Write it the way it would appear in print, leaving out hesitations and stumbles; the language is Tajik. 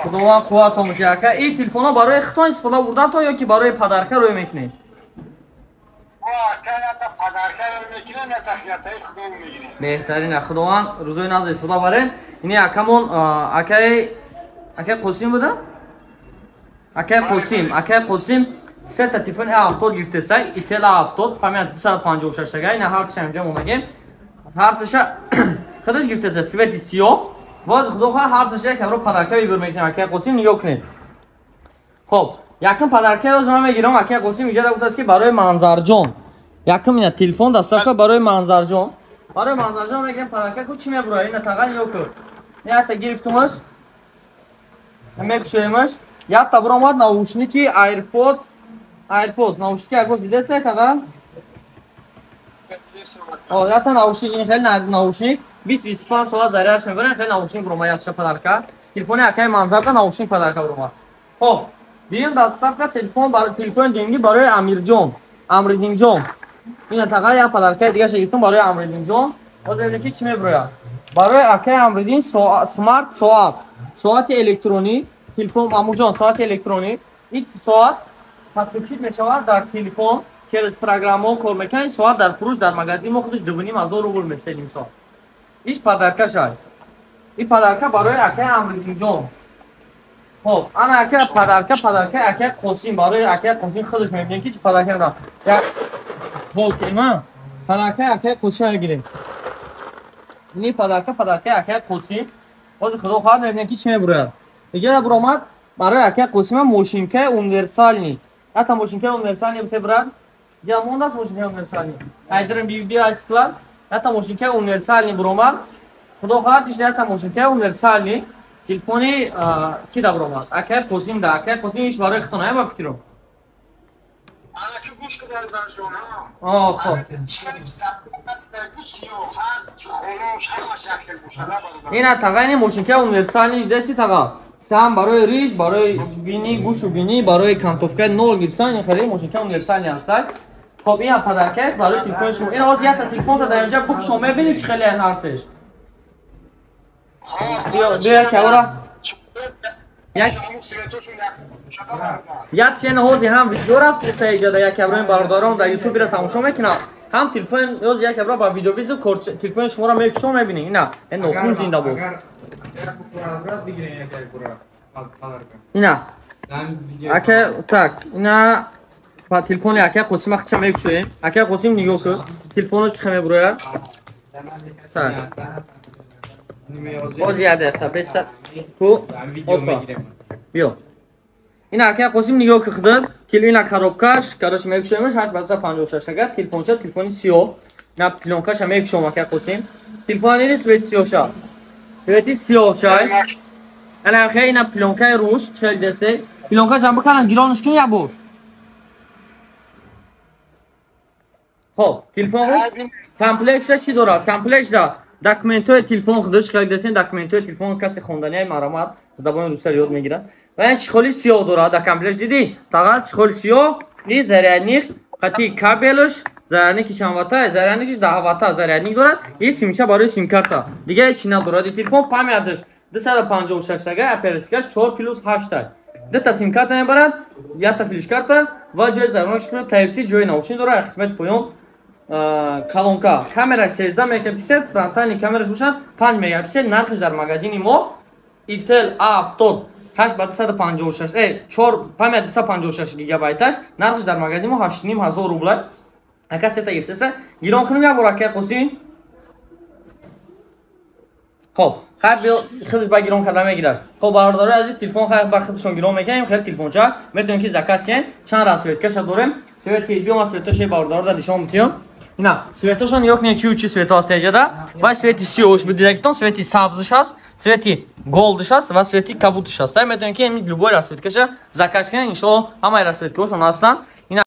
Худованд қувватон мекунад. Ака ин телефона барои хитон истифода бурдан то ё ки барои падарка рӯй мекунед? بهترین خداوند روزای ناز استفاده بره. اینی اکمون اکای قاسم بوده؟ اکای قاسم سه تا تلفن A70 گرفته سای ایتل A70 فهمیدن 256 تا این هر سه اینجا اومدیم هر سه خودش گرفته سای سویت سیاه باز خدا خواهد هر سه که رو پدرکه بگیر میکنه اکای قاسم نگاه کنید. خب یکم پدرکه روز من میگیرم اکای قاسم ایجاد گفته است که برای منظرجان یکم این تلفن دستش برای منظرجان میگم پدرکه کو چی میبره این تقل یا کو یا تا گرفتمش میکشیمش یا تا برامد ناوشنیکی ایرپودز ناوشنیکی ایرپودز دیده سه تقل یا تا ناوشنیک این خیلی ناوشنیک 20-25 ساعت ضریرش میبرن خیلی ناوشنیک برام یادش پدرکه تلفن اکای منظرجان ناوشنیک پدرکه برام. خب بیایم دستش تلفن برای تلفن دیگه برای امیردین جان این تقریبا یا پدرکه دیگه شگفتم برای امیردین جان باز ببینید چی میبره برای اکای امیردین سمارت ساعت الکترونیک تلفن اموجان ساعت الکترونیک این ساعت تطبیق میشود در تلفن که از پروگرام کار میکنه ساعت در فروش در مغازه ما خودش 2.5 روبل میسازیم ساعت ایش پدرکه شای این پدرکه برای اکای امیردین جان. خب انا اکای پدرکه اکای قاسم برای اکای قاسم خودش میبینید که چی پدرکه را یک خودم پدرکه اکای قاسم میگیریم اینی پدرکه اکای قاسم باز خدا خواهد میبینید که چی میبره اینجا برآمد برای اکای قاسم ماشینکه اونیورسالنی حتی ماشینکه اونیورسالنی بتبرد یا مونداست ماشینکه اونیورسالنی ایدرم بیودی اسکلار حتی ماشینکه اونیورسالنی برآمد خدا خواهد دیشتر حتی ماشینکه اونیورسالنی تلفونی کی دا برآمد اکای قاسم دا اکای قاسم ایش برای خطونه با فکرم خب این تقریبا ماشینکه اونیورسالی دستی تقریبا سهم برای ریش برای بینی گوش و بینی برای کانتوفکه نول گرفتن این خیلی ماشینکه اونیورسالی هست. خب این پدرکه برای تلفن شما این وضعیت تلفن تا در اینجا بک شما ببینید چه خیلی هستش بیا که ورا یک چند هوزی هم ویدیو رفت سه ایجاد یک ابراهیم برادران در یوتیوب را تماشا میکنه هم تلفن روز یک ابرا با ویدیو ویزو تلفن شما را میکشم میبینی نه این نوکون زنده بود اینا اکه تک اینا با تلفن اکه قسم وقت چه میکشیم اکه قسم نگاه کن تلفن رو چه میبره تک باز یاده تا بیست تو بیا این اکه قسم نگاه کردن کلینا کاروبکاش کارش میکشیمش 856 تا تلفن چه تلفنی سیو نه پلونکاش میکشم اکه قسم تلفنی نیست سویت سیوشا سویتی سیوشای انا خیلی اینا پلونکای روش چه دسته پلونکاش هم بکنن گیرانش کنی یا بود. خب تلفن روش کامپلکس چی داره کامپلکس دا داکومنت‌های تلفن خودش خیلی دستین داکومنت‌های تلفن کسی خوندنی مرامت زبان روسی یاد میگیرن و این چخولی سیاه داره دا کامپلکس دیدی فقط چخولی سیاه دی زرعنیق قطعی کابلش زرعنیقی چند واتا زرعنیقی 10 واتا زرعنیق داره این سیمچه برای سیم کارت دیگه چی نداره دی تلفن پامیادش 256 تا اپلیکیشن 4 پلس 8 تا دو تا سیم کارت میبرد یا تا فلش کارت و جای زرعنیقش تایپ سی جای نوشین داره قسمت پایین کالونکا камера 13 мегапиксел фронтальный камераш бошад 5 мегапиксел нархш дар магазини мо Intel A70 8256 256 гигабайташ нархш дар магазини мо 8500 рубл ака сета гирфтаса гирон кунем як бор ака қосин хоб хаб худш ба гирон карда мегираш хоб бародари азиз телефон хаб ба худшон гирон мекунем хел телефонча метавонем ки заказ кен чанд раз светкаша дорем свети биома светоше бародарда нишон митиём ина светошон ёк не чи свето аст эҷада ва свети сиёш бидиректон свети сабзш аст свети голдш аст ва свети кабутш аст метавонем ки любой расветкаша заказ кен иншаллоҳ ҳамаи расветкаҳошон ҳастанд